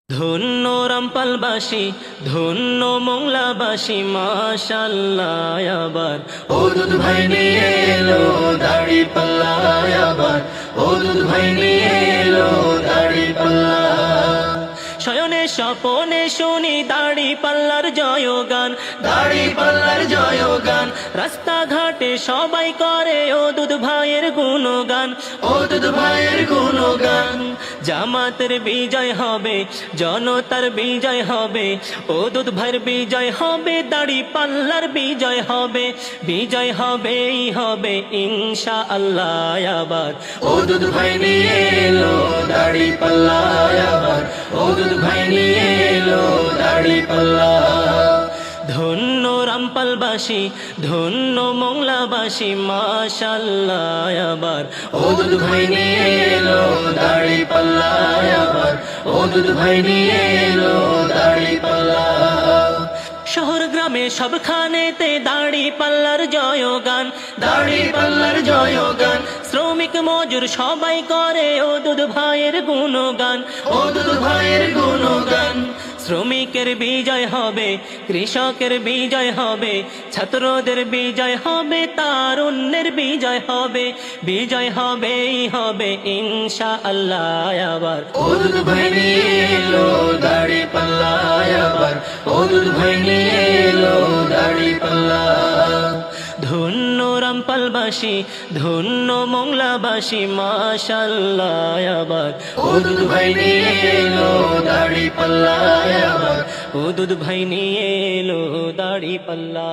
ধন্য রামপালবাসী, ধন্য মোংলাবাসী, মাশাআল্লাহ। আবার ও দুধ ভাই নিয়ে এলো দাড়ি পাল্লা, আবার ও দুধ ভাই নিয়ে এলো দাড়ি পাল্লা। শয়নে স্বপনে শুনি দাড়ি পাল্লার জয়গান, দাড়ি পাল্লার জয়গান, রাস্তাঘাটে সবাই করে ও দুধ ভাইয়ের গুণগান, ও দুধ ভাইয়ের গুণগান। জামাতের বিজয় হবে, জনতার বিজয় হবে, ও দুধ ভাইয়ের বিজয় হবে, দাড়ি পাল্লার বিজয় হবে, বিজয় হবেই হবে ইনশাআল্লাহ। আবার ও দুধ ভাই নিয়ে এলো দাড়ি পাল্লা, আবার ও দুধ ভাই নিয়ে এলো দাড়ি পাল্লা। ধন্য রামপালবাসী, ধন্য মোংলাবাসী, মাশাআল্লাহ। আবার ও দুধ ভাই নিয়ে এলো দাড়ি পাল্লা, আবার ও দুধ ভাই নিয়ে এলো দাড়ি পাল্লা। শহর গ্রামে সবখানেতে দাড়ি পাল্লার জয়গান, দাড়ি পাল্লার জয়গান, শ্রমিক মজুর সবাই করে ও দুধ ভাইয়ের গুণগান, ও দুধ ভাইয়ের গুণগান। শ্রমিকের বিজয় হবে, কৃষকের বিজয় হবে, ছাত্রদের বিজয় হবে, তারুণ্যের বিজয় হবে, বিজয় হবেই হবে ইনশাআল্লাহ। আবার ও দুধ ভাই নিয়ে এলো দাড়ি পাল্লা, আবার ও দুধ ভাই নিয়ে এলো দাড়ি পাল্লা। ধন্য রামপালবাসী, ধন্য মোংলাবাসী, মাশাআল্লাহ। আবার ও দুধ ভাই নিয়ে এলো দাড়ি পাল্লা, আবার ও দুধ ভাই নিয়ে এলো দাড়ি পাল্লা।